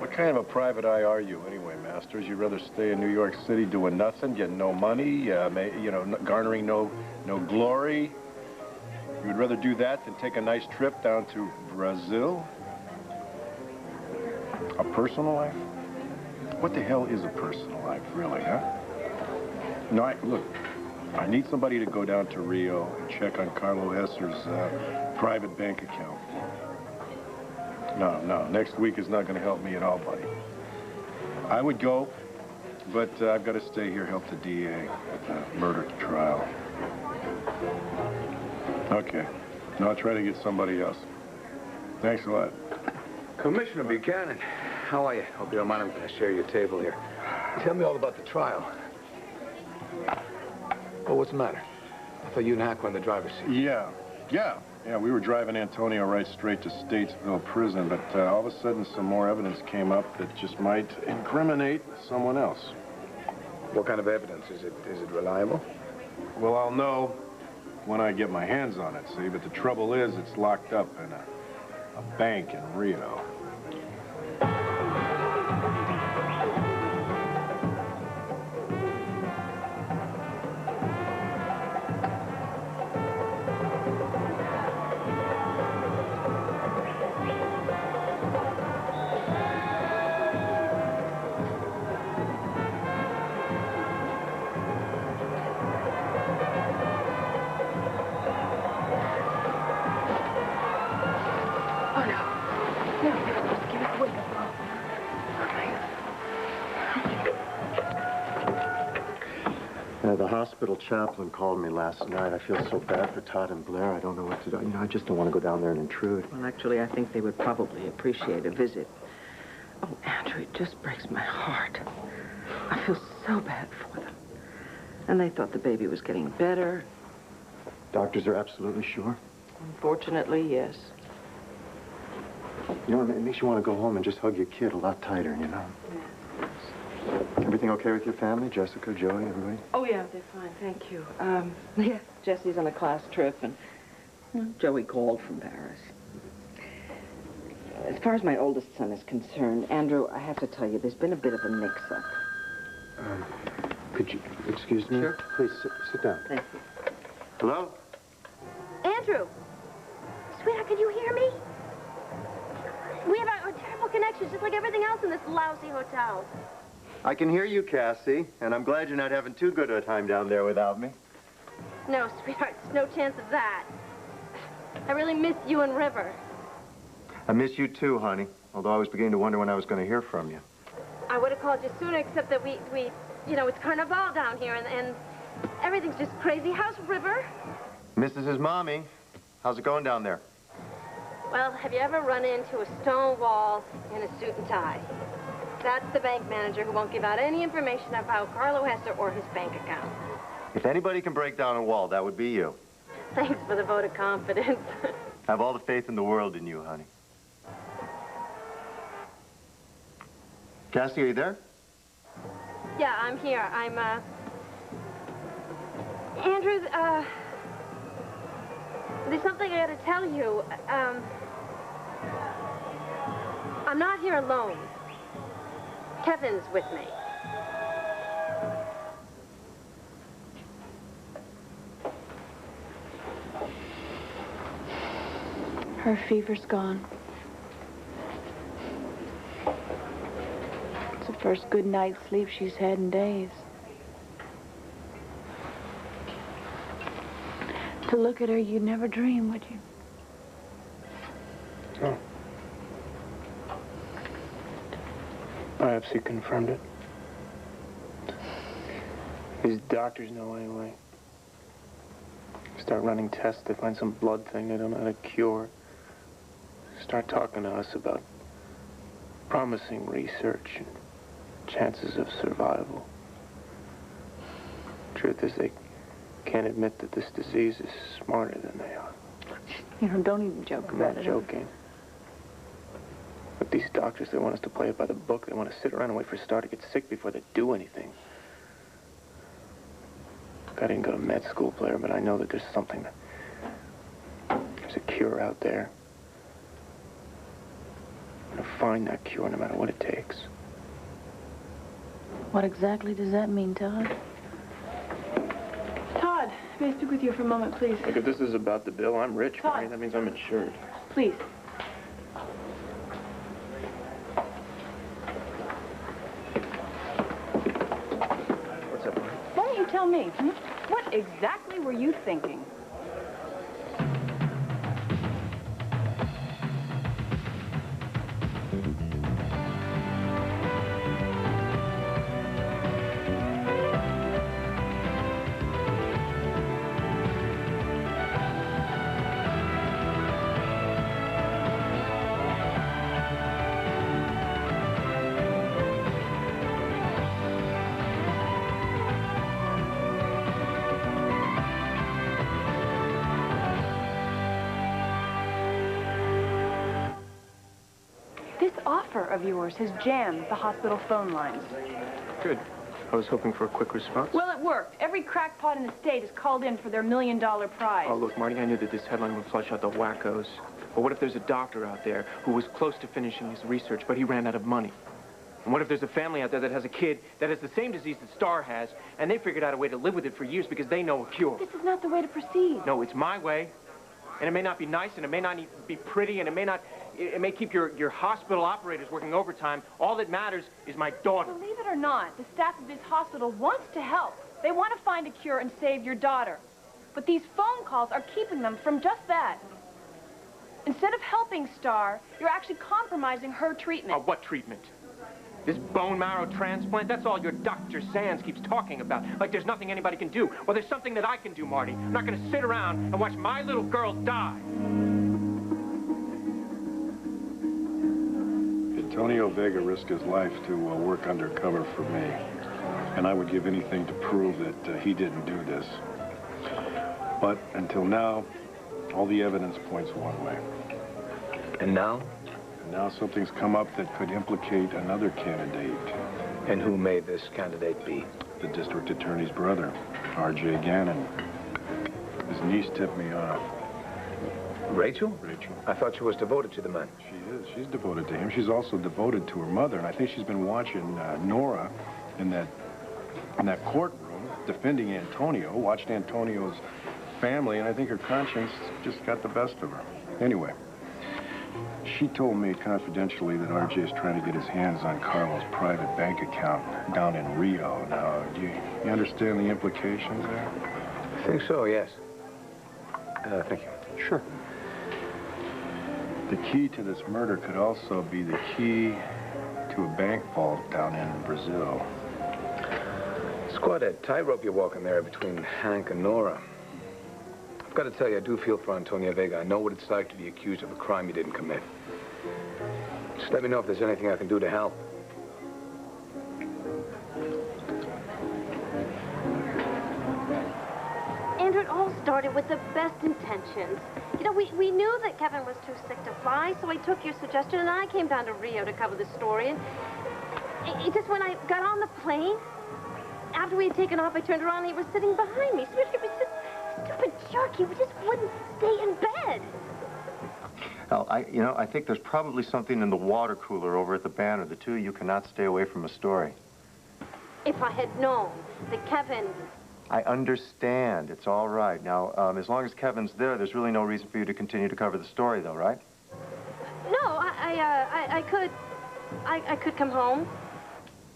What kind of a private eye are you, anyway, Masters? You'd rather stay in New York City doing nothing, getting no money, you know, garnering no glory? You'd rather do that than take a nice trip down to Brazil? A personal life? What the hell is a personal life, really, huh? No, look, I need somebody to go down to Rio and check on Carlo Hesser's private bank account. No, next week is not going to help me at all, buddy. I would go, but I've got to stay here, help the DA with the murder trial. Okay. No, I'll try to get somebody else. Thanks a lot. Commissioner Buchanan, how are you? Hope you don't mind, I'm going to share your table here. Tell me all about the trial. Oh, what's the matter? I thought you and Hack were in the driver's seat. Yeah, we were driving Antonio right straight to Statesville Prison, but all of a sudden some more evidence came up that just might incriminate someone else. What kind of evidence? Is it reliable? Well, I'll know when I get my hands on it, see? But the trouble is, it's locked up in a bank in Rio. The hospital chaplain called me last night. I feel so bad for Todd and Blair. I don't know what to do. You know, I just don't want to go down there and intrude. Well, actually, I think they would probably appreciate a visit. Oh, Andrew, it just breaks my heart. I feel so bad for them. And they thought the baby was getting better. Doctors are absolutely sure? Unfortunately, yes. You know, it makes you want to go home and just hug your kid a lot tighter, you know? Yeah. Everything okay with your family? Jessica, Joey, everybody? Oh, yeah, they're fine, thank you. Yeah, Jesse's on a class trip, and Joey called from Paris. As far as my oldest son is concerned, Andrew, I have to tell you, there's been a bit of a mix-up. Could you excuse me? Sure. Please, sit down. Thank you. Hello? Andrew! Sweetheart, can you hear me? We have a terrible connection, just like everything else in this lousy hotel. I can hear you, Cassie, and I'm glad you're not having too good a time down there without me. No, sweetheart, there's no chance of that. I really miss you and River. I miss you too, honey, although I was beginning to wonder when I was going to hear from you. I would have called you sooner, except that we you know, it's Carnival down here, and everything's just crazy. How's River? Misses his mommy. How's it going down there? Well, have you ever run into a stone wall in a suit and tie? That's the bank manager who won't give out any information about Carlo Hesser or his bank account. If anybody can break down a wall, that would be you. Thanks for the vote of confidence. I have all the faith in the world in you, honey. Cassie, are you there? Yeah, I'm here. I'm, Andrew, there's something I gotta tell you. I'm not here alone. Kevin's with me. Her fever's gone. It's the first good night's sleep she's had in days. To look at her, you'd never dream, would you? Oh. Biopsy confirmed it. These doctors know anyway. Start running tests, they find some blood thing they don't know how to cure. Start talking to us about promising research and chances of survival. Truth is, they can't admit that this disease is smarter than they are. You know, don't even joke about it. I'm not joking. But these doctors, they want us to play it by the book. They want to sit around and wait for Star to get sick before they do anything. I didn't go to med school, Blair, but I know that there's something. There's a cure out there. And a find that cure no matter what it takes. What exactly does that mean, Todd? Todd, may I speak with you for a moment, please? Look, if this is about the bill, I'm rich, Todd. right? That means I'm insured. Please. What's up, Marty? Why don't you tell me? What exactly were you thinking? This offer of yours has jammed the hospital phone lines. Good. I was hoping for a quick response. Well, it worked. Every crackpot in the state has called in for their $1 million prize. Oh, look, Marty, I knew that this headline would flush out the wackos. But what if there's a doctor out there who was close to finishing his research, but he ran out of money? And what if there's a family out there that has a kid that has the same disease that Star has, and they figured out a way to live with it for years because they know a cure? This is not the way to proceed. No, it's my way. And it may not be nice, and it may not be pretty, and it may keep your hospital operators working overtime. All that matters is my daughter. Believe it or not, the staff of this hospital wants to help. They want to find a cure and save your daughter. But these phone calls are keeping them from just that. Instead of helping Star, you're actually compromising her treatment. What treatment? This bone marrow transplant, that's all your Dr. Sands keeps talking about. Like there's nothing anybody can do. Well, there's something that I can do, Marty. I'm not going to sit around and watch my little girl die. Antonio Vega risked his life to work undercover for me. And I would give anything to prove that he didn't do this. But until now, all the evidence points one way. And now? And now something's come up that could implicate another candidate. And who may this candidate be? The district attorney's brother, R.J. Gannon. His niece tipped me off. Rachel? Rachel. I thought she was devoted to the man. She is. She's devoted to him. She's also devoted to her mother. And I think she's been watching Nora in that courtroom defending Antonio, watched Antonio's family, and I think her conscience just got the best of her. Anyway, she told me confidentially that RJ is trying to get his hands on Carlo's private bank account down in Rio. Now, do you understand the implications there? I think so, yes. Thank you. Sure. The key to this murder could also be the key to a bank vault down in Brazil. It's quite a tightrope you're walking there between Hank and Nora. I've got to tell you, I do feel for Antonio Vega. I know what it's like to be accused of a crime you didn't commit. Just let me know if there's anything I can do to help. Andrew, it all started with the best intentions. You know, we knew that Kevin was too sick to fly, so I took your suggestion, and I came down to Rio to cover the story. And it just, when I got on the plane, after we had taken off, I turned around, and he was sitting behind me. Sweetie, he was just stupid jerk. He just wouldn't stay in bed. Well, I think there's probably something in the water cooler over at the Banner. The two of you cannot stay away from a story. If I had known that Kevin... I understand. It's all right. Now, as long as Kevin's there, there's really no reason for you to continue to cover the story, though, right? No, I could come home.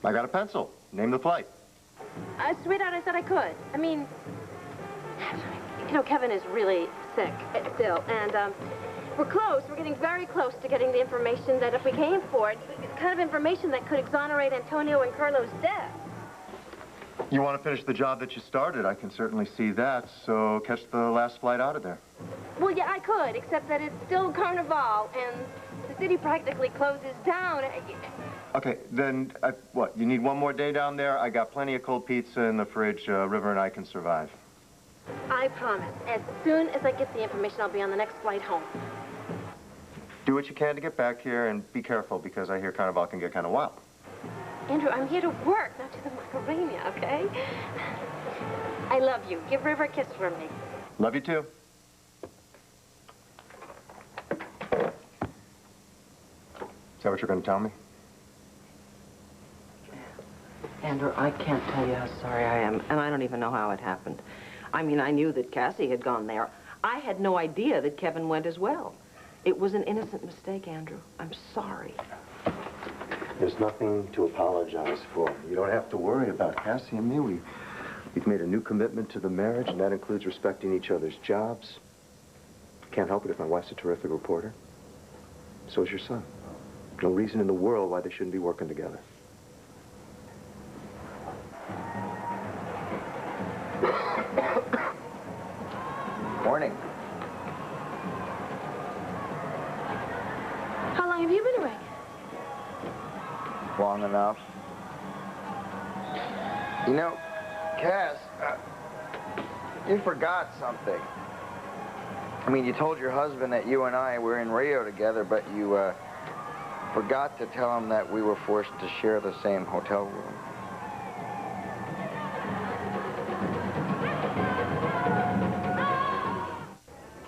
I got a pencil. Name the flight. Sweetheart, I said I could. I mean, you know, Kevin is really sick still, and we're close. We're getting very close to getting the information that if we came for it, the kind of information that could exonerate Antonio and Carlo's death. You want to finish the job that you started. I can certainly see that. So catch the last flight out of there. Well, yeah, I could, except that it's still Carnival, and the city practically closes down. Okay, then, what, you need one more day down there? I got plenty of cold pizza in the fridge. River and I can survive. I promise. As soon as I get the information, I'll be on the next flight home. Do what you can to get back here, and be careful, because I hear Carnival can get kind of wild. Andrew, I'm here to work, not to the Macarena, okay? I love you. Give River a kiss for me. Love you, too. that what you're going to tell me? Andrew, I can't tell you how sorry I am, and I don't even know how it happened. I mean, I knew that Cassie had gone there. I had no idea that Kevin went as well. It was an innocent mistake, Andrew. I'm sorry. There's nothing to apologize for. You don't have to worry about Cassie and me. We've made a new commitment to the marriage, and that includes respecting each other's jobs. Can't help it if my wife's a terrific reporter. So is your son. No reason in the world why they shouldn't be working together. Morning. How long have you been awake? Long enough. You know, Cass, you forgot something. I mean, you told your husband that you and I were in Rio together, but you forgot to tell him that we were forced to share the same hotel room.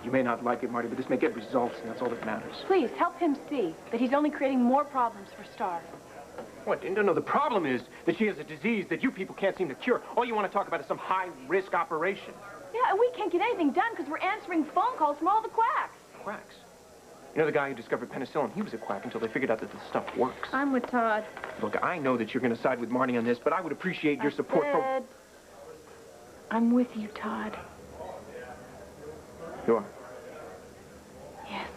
You may not like it, Marty, but this may get results, and that's all that matters. Please, help him see that he's only creating more problems for Star. What? No, the problem is that she has a disease that you people can't seem to cure. All you want to talk about is some high-risk operation. Yeah, and we can't get anything done because we're answering phone calls from all the quacks. Quacks? You know the guy who discovered penicillin? He was a quack until they figured out that the stuff works. I'm with Todd. Look, I know that you're going to side with Marty on this, but I would appreciate your support for... I'm with you, Todd. You are? Yes.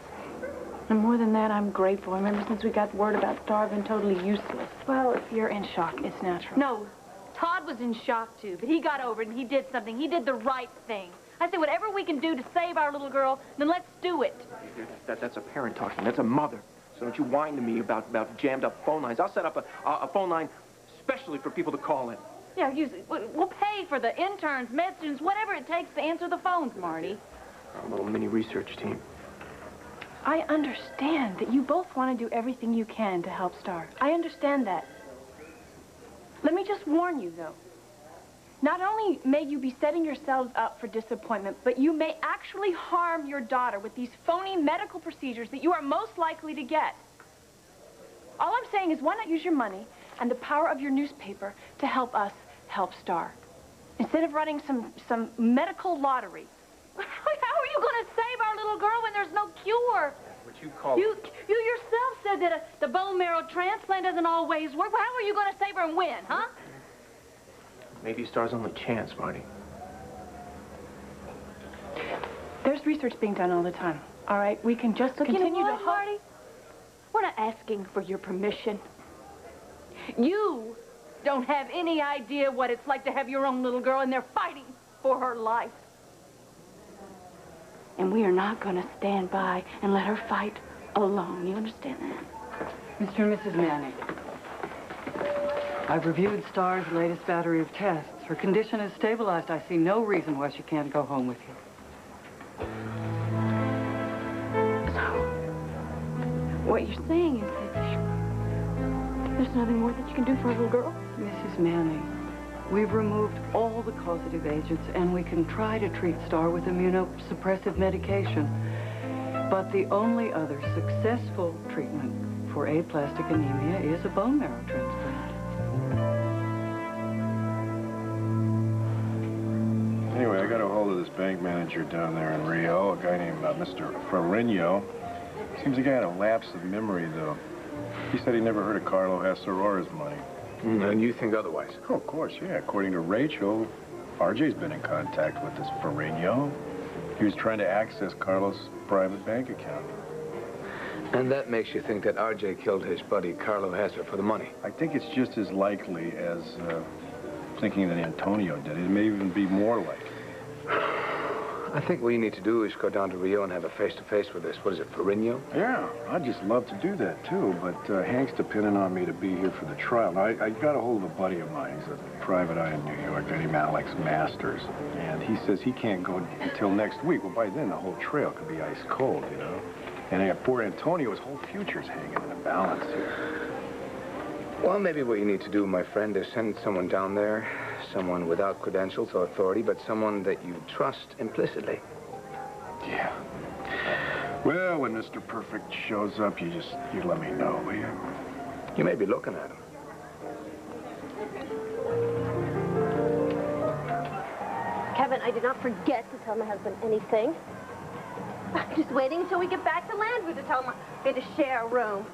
And more than that, I'm grateful. Remember, since we got word about Star, I've been totally useless. Well, if you're in shock, it's natural. No, Todd was in shock, too, but he got over it and he did something. He did the right thing. I say, whatever we can do to save our little girl, then let's do it. That's a parent talking. That's a mother. So don't you whine to me about jammed-up phone lines. I'll set up a phone line specially for people to call in. Yeah, we'll pay for the interns, med students, whatever it takes to answer the phones, Marty. Our little mini research team. I understand that you both want to do everything you can to help Star. I understand that. Let me just warn you, though. Not only may you be setting yourselves up for disappointment, but you may actually harm your daughter with these phony medical procedures that you are most likely to get. All I'm saying is why not use your money and the power of your newspaper to help us help Star, instead of running some medical lottery. How are you going to save our little girl when there's no cure? What you call... You yourself said that the bone marrow transplant doesn't always work. How are you going to save her and win, huh? Maybe Star's only chance, Marty. There's research being done all the time. All right, we can just continue you know what, to Marty? We're not asking for your permission. You don't have any idea what it's like to have your own little girl, and they're fighting for her life. And we are not going to stand by and let her fight alone. You understand that? Mr. and Mrs. Manning, I've reviewed Star's latest battery of tests. Her condition is stabilized. I see no reason why she can't go home with you. So, what you're saying is that there's nothing more that you can do for a little girl? Mrs. Manning, we've removed all the causative agents, and we can try to treat Star with immunosuppressive medication. But the only other successful treatment for aplastic anemia is a bone marrow transplant. Anyway, I got a hold of this bank manager down there in Rio, a guy named Mr. Ferrigno. Seems the guy had a lapse of memory, though. He said he never heard of Carlo Hassarora's money. And you think otherwise? Oh, of course, yeah. According to Rachel, RJ's been in contact with this Ferrigno. He was trying to access Carlos' private bank account. And that makes you think that RJ killed his buddy Carlo Hasser for the money? I think it's just as likely as thinking that Antonio did it. It may even be more likely. I think what you need to do is go down to Rio and have a face-to-face with this. What is it, Ferrigno? Yeah, I'd just love to do that, too, but Hank's depending on me to be here for the trial. Now, I got a hold of a buddy of mine. He's a private eye in New York, named Alex Masters, and he says he can't go until next week. Well, by then, the whole trail could be ice cold, you know? And poor Antonio's whole future's hanging in the balance here. Well, maybe what you need to do, my friend, is send someone down there, someone without credentials or authority, but someone that you trust implicitly. Yeah. Well, when Mr. Perfect shows up, you let me know, will you? You may be looking at him. Kevin, I did not forget to tell my husband anything. I'm just waiting until we get back to Landwood to tell him we're going to share a room.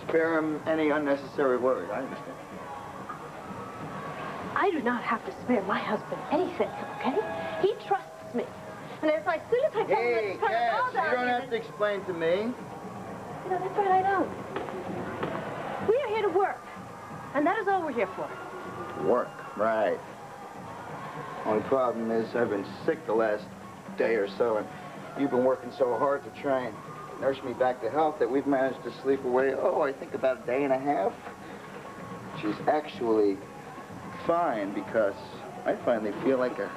Spare him any unnecessary worry, I understand. I do not have to spare my husband anything, okay? He trusts me. And as soon as I tell him that Hey, it's going to Cass, go down you don't here, have to explain to me. You know, that's right, I don't. We are here to work. And that is all we're here for. Work, right. Only problem is I've been sick the last day or so, and you've been working so hard to try and nurse me back to health that we've managed to sleep away, I think about a day and a half. She's actually fine because I finally feel like a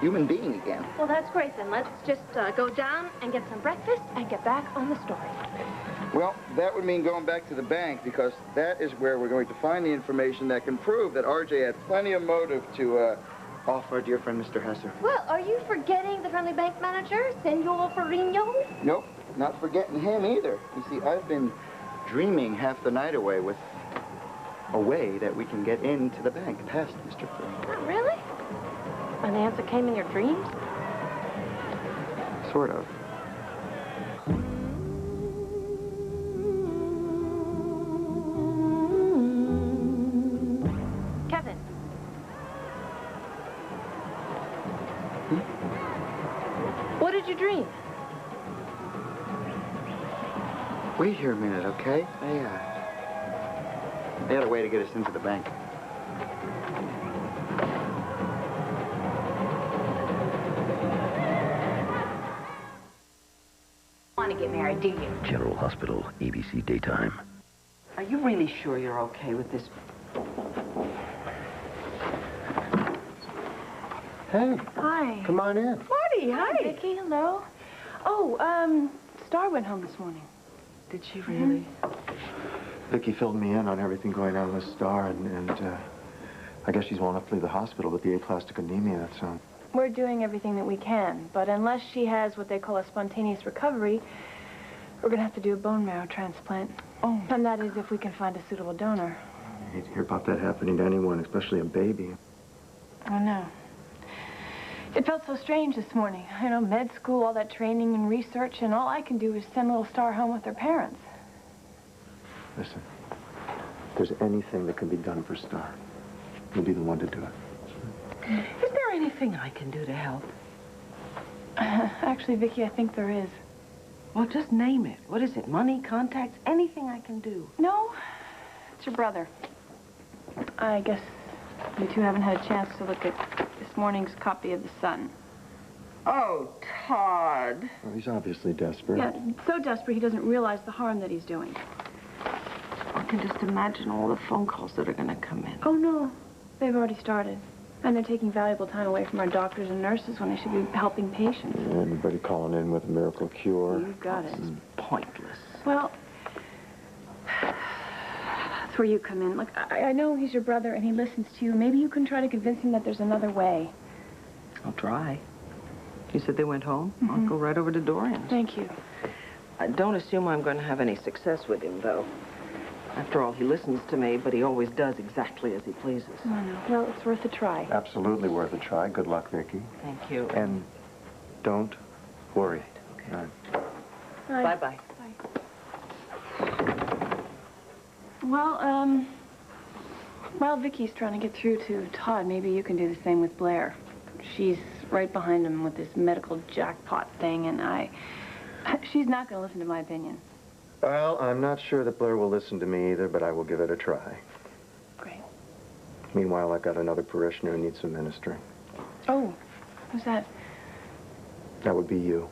human being again. Well, that's great, then. Let's just go down and get some breakfast and get back on the story. Well, that would mean going back to the bank because that is where we're going to find the information that can prove that RJ had plenty of motive to offer our dear friend Mr. Hesser. Well, are you forgetting the friendly bank manager, Senor Farino? Nope, not forgetting him either. You see, I've been dreaming half the night away with a way that we can get into the bank past Mr. Farino. Oh, really? And the answer came in your dreams? Sort of. Kevin. What did you dream? Wait here a minute, okay? They had a way to get us into the bank. Want to get married, do you? General Hospital, ABC Daytime. Are you really sure you're okay with this? Hey, Hi. come on in. Marty, hi. Vicki, hello. Oh, Star went home this morning. Did she really? Vicki filled me in on everything going on with Star, and I guess she's wanting to flee the hospital with the aplastic anemia, that's all. We're doing everything that we can, but unless she has what they call a spontaneous recovery, we're going to have to do a bone marrow transplant. Oh. And that is if we can find a suitable donor. I hate to hear about that happening to anyone, especially a baby. I know. It felt so strange this morning. You know, med school, all that training and research, and all I can do is send little Star home with her parents. Listen, if there's anything that can be done for Star, you'll be the one to do it. Is there anything I can do to help? Actually, Vicki, I think there is. Well, just name it. What is it? Money, contacts, anything I can do? No, it's your brother. I guess you two haven't had a chance to look at this morning's copy of The Sun. Oh, Todd. Well, he's obviously desperate. Yeah, so desperate he doesn't realize the harm that he's doing. I can just imagine all the phone calls that are going to come in. Oh, no. They've already started. And they're taking valuable time away from our doctors and nurses when they should be helping patients. Yeah, everybody calling in with a miracle cure. You got it. This is pointless. Well, that's where you come in. Look, I know he's your brother and he listens to you. Maybe you can try to convince him that there's another way. I'll try. You said they went home? I'll go right over to Dorian's. Thank you. Don't assume I'm going to have any success with him, though. After all, he listens to me, but he always does exactly as he pleases. I know. Well, it's worth a try. Absolutely worth a try. Good luck, Vicki. Thank you. And don't worry. Okay. All right. Bye-bye. While Vicky's trying to get through to Todd, maybe you can do the same with Blair. She's right behind him with this medical jackpot thing, and she's not going to listen to my opinion. Well, I'm not sure that Blair will listen to me either, but I will give it a try. Great. Meanwhile, I've got another parishioner who needs some ministering. Oh, who's that? That would be you.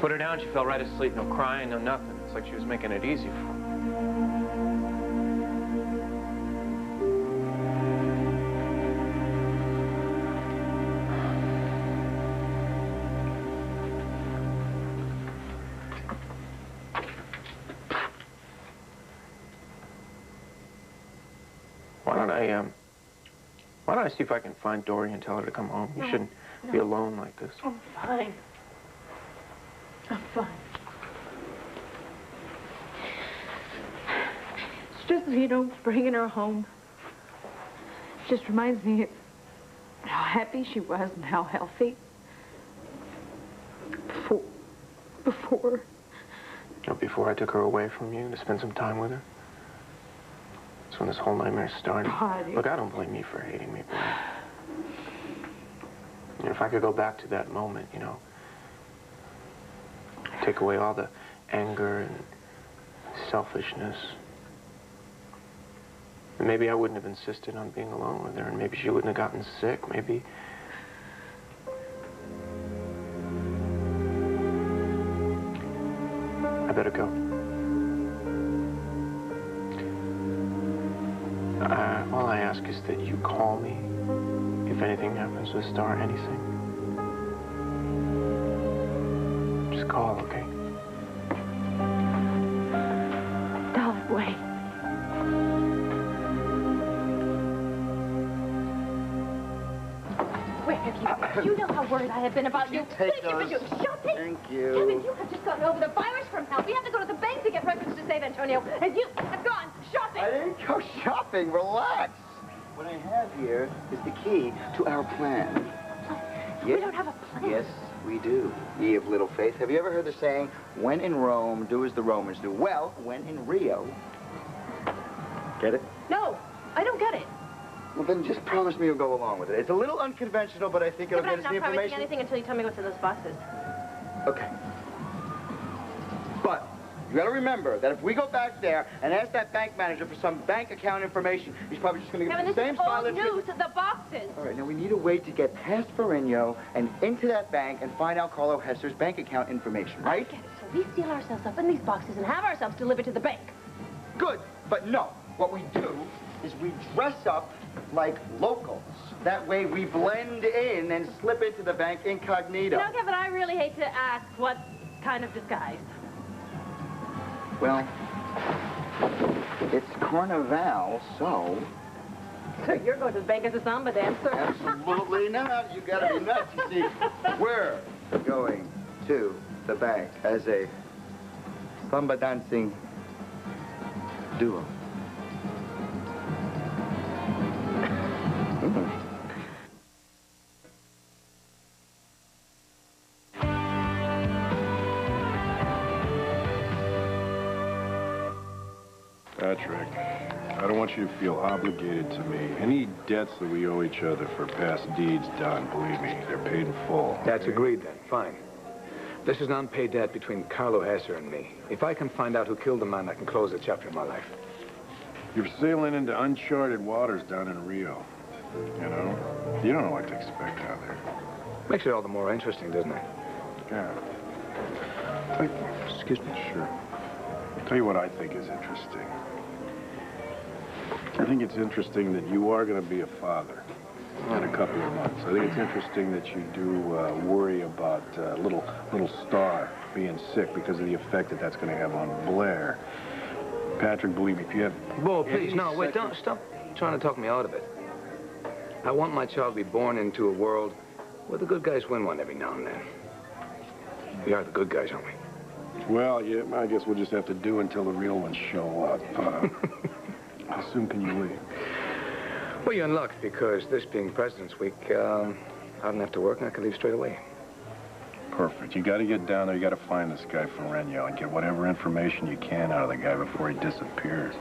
Put her down, she fell right asleep. No crying, no nothing. It's like she was making it easy for me. Why don't I see if I can find Dory and tell her to come home? You shouldn't be alone like this. I'm fine. I'm fine. It's just, you know, bringing her home. It just reminds me of how happy she was and how healthy. Before. You know, before I took her away from you to spend some time with her? That's when this whole nightmare started. God, Look, I don't blame you for hating me, boy. You know, if I could go back to that moment, you know, take away all the anger and selfishness, and maybe I wouldn't have insisted on being alone with her, and maybe she wouldn't have gotten sick, maybe... I better go. All I ask is that you call me if anything happens with Star, anything. Just call, okay? Darling, wait. Where have you? You know how worried I have been about you. Take What have you those. been doing? Shopping? Thank you. Kevin, you have just gotten over the virus from hell. We have to go to the bank to get records to save Antonio. And you have gone shopping. I didn't go shopping. Relax. What I have here is the key to our plan. We don't have a plan. Yes, we do. Ye of little faith. Have you ever heard the saying, when in Rome, do as the Romans do? Well, when in Rio. Get it? No, I don't get it. Well, then just promise me you'll go along with it. It's a little unconventional, but I think it'll Yeah, get but us the I'm not promising information. anything until you tell me what's in those boxes. Okay. But you gotta remember that if we go back there and ask that bank manager for some bank account information, he's probably just gonna give Kevin, us the this same is old silent news. The boxes. All right, now we need a way to get past Ferrigno and into that bank and find out Carlo Hesser's bank account information, right? I get it. So we seal ourselves up in these boxes and have ourselves delivered to the bank. Good, but no. What we do is we dress up like locals. That way we blend in and slip into the bank incognito. You know, Kevin, I really hate to ask what kind of disguise. Well, it's Carnival, so... So you're going to the bank as a samba dancer? Absolutely not. You gotta be nuts. You see, we're going to the bank as a samba dancing duo. Patrick, I don't want you to feel obligated to me. Any debts that we owe each other for past deeds done, believe me, they're paid in full. That's agreed then. Fine. This is an unpaid debt between Carlo Hesser and me. If I can find out who killed the man, I can close a chapter in my life. You're sailing into uncharted waters down in Rio. You know? You don't know what to expect out there. Makes it all the more interesting, doesn't it? Yeah. Excuse me. Sure. I'll tell you what I think is interesting. I think it's interesting that you are going to be a father in a couple of months. I think it's interesting that you do worry about little Star being sick because of the effect that that's going to have on Blair. Patrick, believe me, if you have... Whoa, please, no, wait, don't stop trying to talk me out of it. I want my child to be born into a world where the good guys win one every now and then. We are the good guys, aren't we? Well, yeah, I guess we'll just have to do until the real ones show up. How soon can you leave? Well, you're in luck, because this being President's Week, I don't have to work and I can leave straight away. Perfect. You got to get down there. You got to find this guy Ferrigno and get whatever information you can out of the guy before he disappears.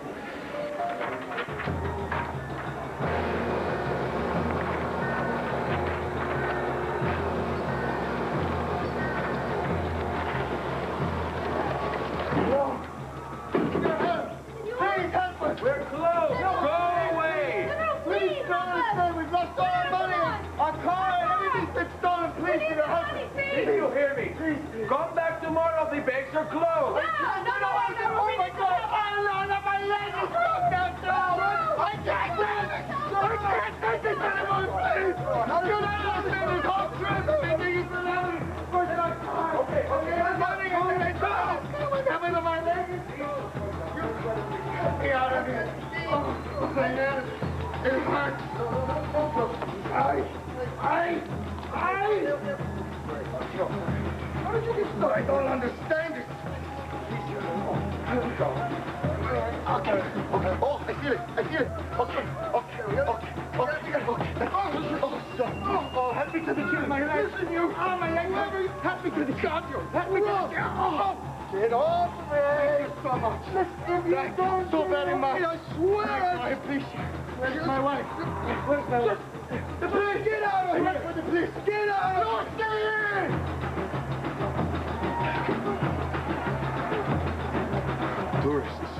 We're closed. Go away. Please don't understand. We've lost all our money. Our car and everything's been stolen. Please, for your husband. Did you hear me? Come back tomorrow, the banks are closed. Oh, my God! Oh, no, my leg is stuck down now! I can't take this anymore, please! Get out of this whole trip! Okay, I'm running into the car! What's happening to my leg? Get me out of here! Oh, my God! It hurts! How did you get stuck? I don't understand it. Okay. Oh, I feel it. Okay. Oh, help me to the chair. My leg. Listen, you. Oh, my leg. Help me to the chair. Help me to the chair. Oh. Get off me. Thank you so much. Thank you so very much. I swear. I appreciate it. Where's my wife? The police, get out of here! The police, get out of here! Stay here! Tourists.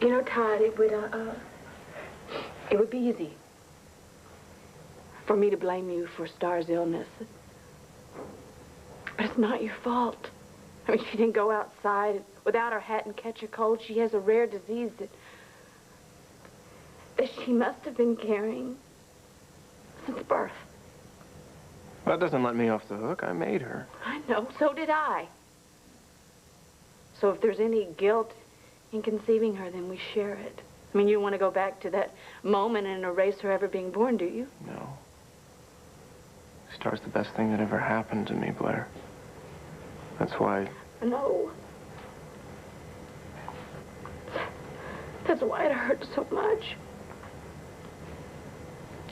You know, Todd, it would be easy for me to blame you for Star's illness. But it's not your fault. I mean, she didn't go outside without her hat and catch a cold. She has a rare disease that she must have been carrying since birth. That doesn't let me off the hook. I made her. I know, so did I. So if there's any guilt in conceiving her, then we share it. I mean, you want to go back to that moment and erase her ever being born, do you? No. Star's the best thing that ever happened to me, Blair. That's why... No. That's why it hurts so much.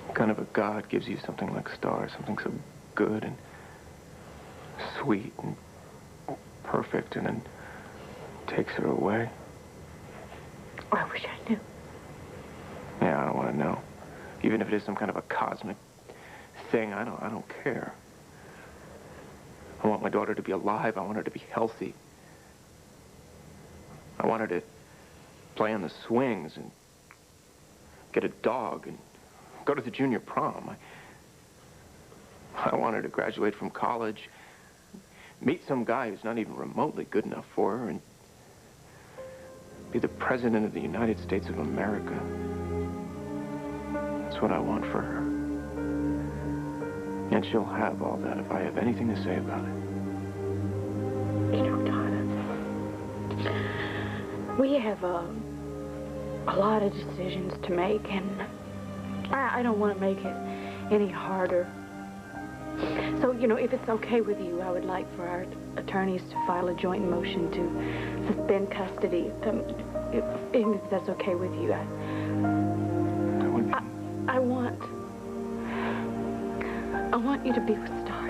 What kind of a God gives you something like Star, something so good and sweet and perfect, and then takes her away? I wish I knew. Yeah, I don't want to know. Even if it is some kind of a cosmic thing, I don't care. I want my daughter to be alive. I want her to be healthy. I want her to play on the swings and get a dog and go to the junior prom. I want her to graduate from college, meet some guy who's not even remotely good enough for her, and be the President of the United States of America. That's what I want for her. And she'll have all that if I have anything to say about it. You know, Donna, we have a lot of decisions to make, and I don't want to make it any harder. So, you know, if it's okay with you, I would like for our attorneys to file a joint motion to suspend custody. Even if that's okay with you. I want you to be with Star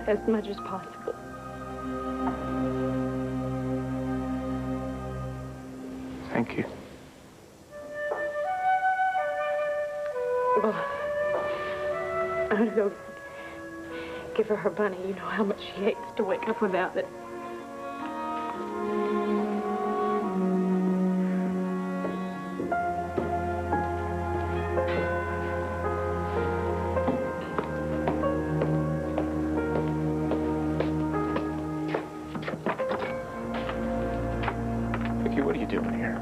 as much as possible. Thank you. Well, I'm gonna go give her her bunny. You know how much she hates to wake up without it. What are you doing here?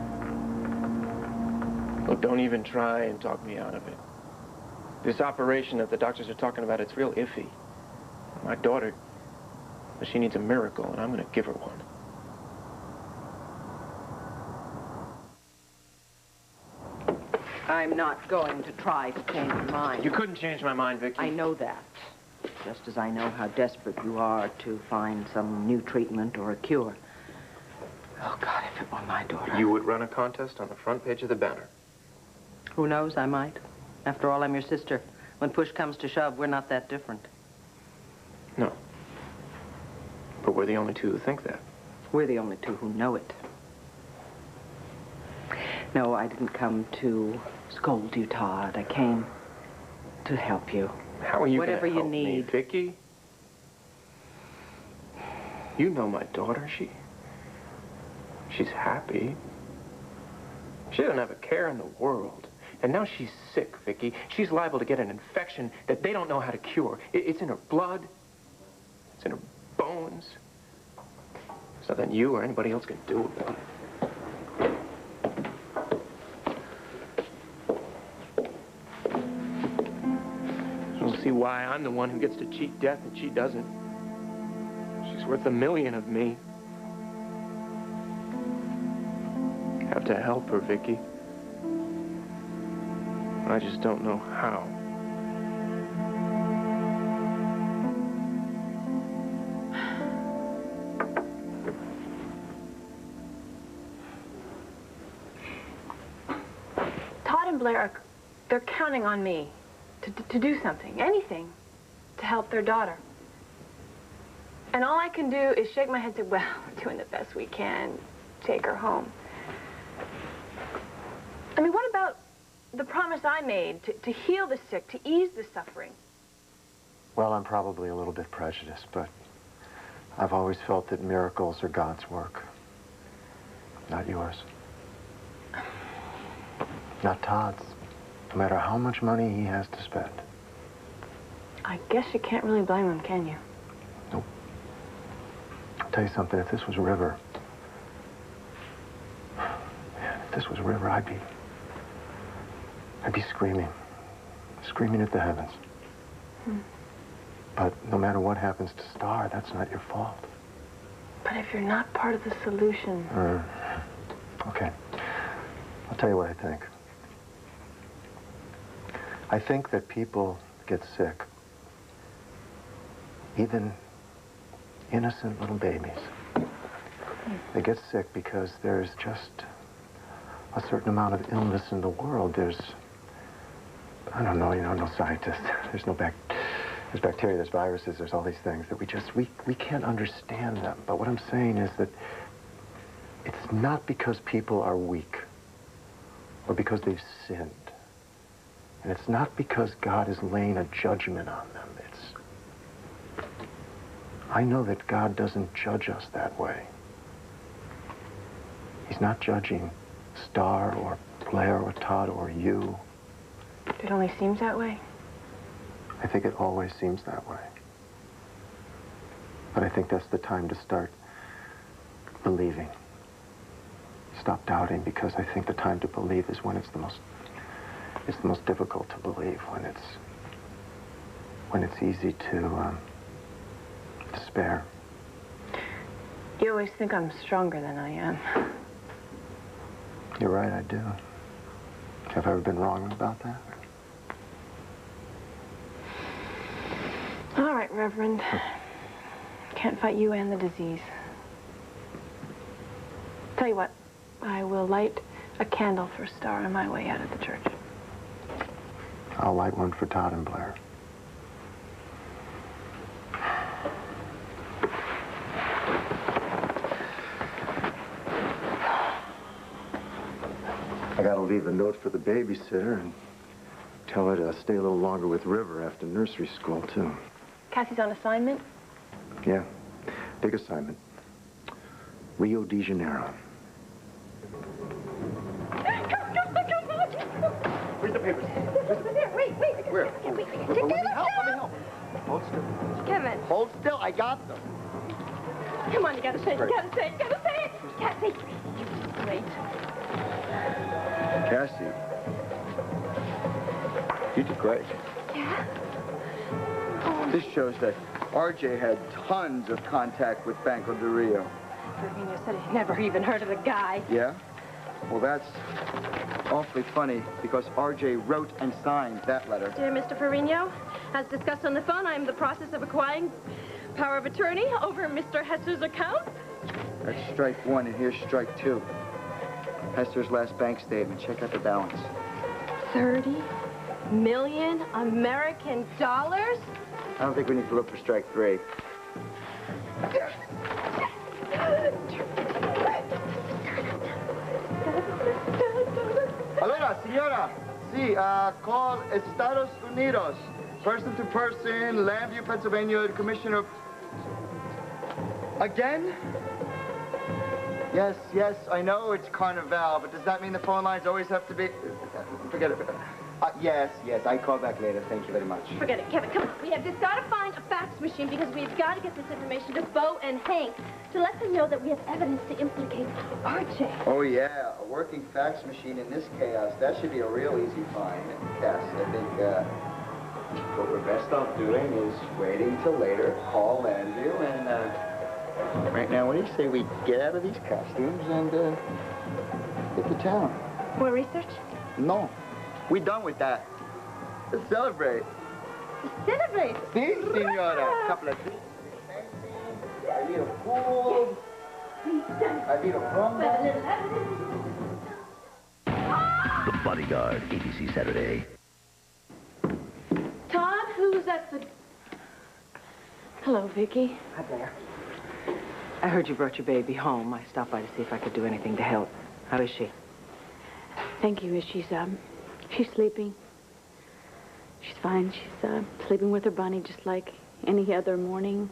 Look, don't even try and talk me out of it. This operation that the doctors are talking about, it's real iffy. My daughter, she needs a miracle, and I'm going to give her one. I'm not going to try to change your mind. You couldn't change my mind, Vicky. I know that. Just as I know how desperate you are to find some new treatment or a cure. Oh, God, if it were my daughter. You would run a contest on the front page of the banner. Who knows, I might. After all, I'm your sister. When push comes to shove, we're not that different. No. But we're the only two who think that. We're the only two who know it. No, I didn't come to scold you, Todd. I came to help you. How are you Whatever gonna you help me, need. Vicky? You know my daughter. She's happy. She doesn't have a care in the world. And now she's sick, Vicky. She's liable to get an infection that they don't know how to cure. It's in her blood. It's in her bones. There's nothing you or anybody else can do about it. I don't see why I'm the one who gets to cheat death and she doesn't. She's worth $1 million of me. Have to help her, Vicky. I just don't know how. Todd and Blair they're counting on me to do something, anything, to help their daughter. And all I can do is shake my head and say, well, we're doing the best we can. Take her home. I mean, what about the promise I made to heal the sick, to ease the suffering? Well, I'm probably a little bit prejudiced, but I've always felt that miracles are God's work, not yours. Not Todd's, no matter how much money he has to spend. I guess you can't really blame him, can you? Nope. I'll tell you something, if this was River, man, if this was River, I'd be screaming at the heavens. But no matter what happens to Star, that's not your fault. But if you're not part of the solution... Okay. I'll tell you what I think. I think that people get sick, even innocent little babies. They get sick because there's just a certain amount of illness in the world. There's, I don't know, no scientist. There's bacteria, there's viruses, there's all these things that we can't understand them. But what I'm saying is that it's not because people are weak or because they've sinned. And it's not because God is laying a judgment on them. I know that God doesn't judge us that way. He's not judging Star or Blair or Todd or you. It only seems that way? I think it always seems that way. But I think that's the time to start believing. Stop doubting, because I think the time to believe is when it's the most difficult to believe, when it's easy to despair. You always think I'm stronger than I am. You're right, I do. Have I ever been wrong about that? All right, Reverend. Can't fight you and the disease. Tell you what, I will light a candle for Star on my way out of the church. I'll light one for Todd and Blair. I gotta leave a note for the babysitter and tell her to stay a little longer with River after nursery school, too. Cassie's on assignment? Yeah, big assignment. Rio de Janeiro. Where's the papers? Wait. Where? Let me help. Hold still. Kevin. Hold still. I got them. Come on, you gotta say it. You gotta say it. Cassie. Wait. Cassie, you did great. Yeah? This shows that RJ had tons of contact with Banco de Rio. Virginia said he'd never even heard of the guy. Yeah? Well, that's awfully funny, because RJ wrote and signed that letter. Dear Mr. Ferrigno, as discussed on the phone, I am in the process of acquiring power of attorney over Mr. Hesser's account. That's strike one, and here's strike two. Hester's last bank statement. Check out the balance. 30 million American dollars? I don't think we need to look for strike three. Señora. Sí, call Estados Unidos. Person to person, Lambview, Pennsylvania, Commissioner. Again? Yes, I know it's Carnival, but does that mean the phone lines always have to be... Forget it. Yes, I call back later. Thank you very much. Forget it, Kevin, come on. We have just got to find a fax machine because we've got to get this information to Bo and Hank to let them know that we have evidence to implicate RJ. Oh, yeah, a working fax machine in this chaos. That should be a real easy find. Yes, I think what we're best off doing is waiting till later, call Lambview, and right now, what do you say we get out of these costumes and get to town? More research? No. We done with that. Let's celebrate. Celebrate. Si, senora. A couple of drinks. I need a pool. I need a rumba. The Bodyguard, ABC Saturday. Todd, who's at the... Hello, Vicki. Hi, Blair. I heard you brought your baby home. I stopped by to see if I could do anything to help. How is she? Thank you. She's sleeping. She's fine. She's sleeping with her bunny just like any other morning.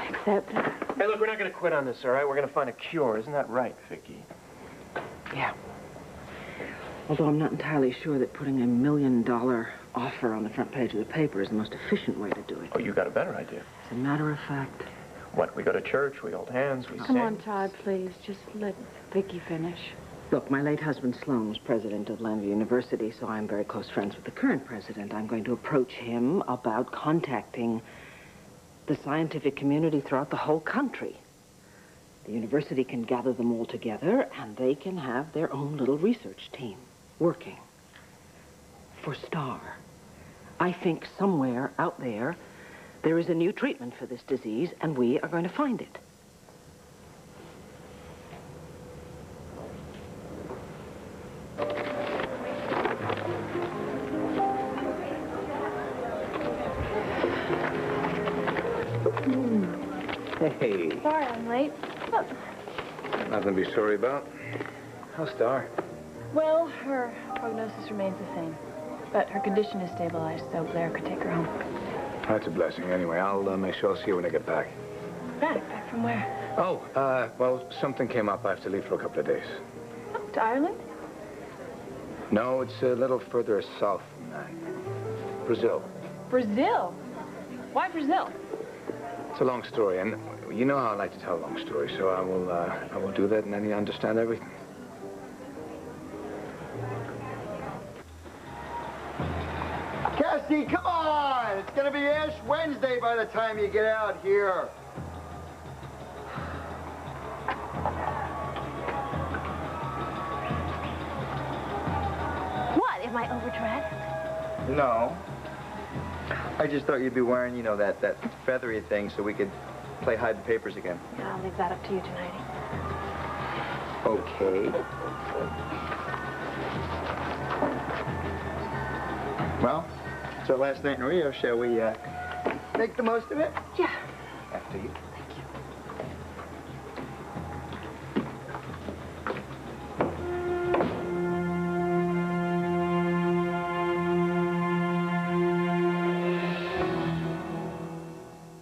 Except... Hey, look, we're not going to quit on this, all right? We're going to find a cure. Isn't that right, Vicki? Yeah. Although I'm not entirely sure that putting $1 million offer on the front page of the paper is the most efficient way to do it. Oh, you got a better idea. As a matter of fact. What, we go to church, we hold hands, we sing? Come on, Todd, please. Just let Vicki finish. Look, my late husband Sloan was president of Lambview University, so I'm very close friends with the current president. I'm going to approach him about contacting the scientific community throughout the whole country. The university can gather them all together, and they can have their own little research team working for STAR. I think somewhere out there is a new treatment for this disease, and we are going to find it. Hey. Sorry I'm late. Look. Nothing to be sorry about. How's Star? Well, her prognosis remains the same. But her condition is stabilized, so Blair could take her home. That's a blessing. Anyway, I'll make sure I'll see you when I get back. Back? Back from where? Oh, well, something came up. I have to leave for a couple of days. Oh, to Ireland? No, it's a little further south than that. Brazil. Brazil? Why Brazil? It's a long story, and you know how I like to tell long stories, so I will do that, and then you understand everything. Cassie, come on! It's gonna be Ash Wednesday by the time you get out here. What? Am I overdressed? No. I just thought you'd be wearing, you know, that feathery thing so we could play hide the papers again. Yeah, I'll leave that up to you tonight. Okay. Well, it's our last night in Rio. Shall we make the most of it? Yeah. After you.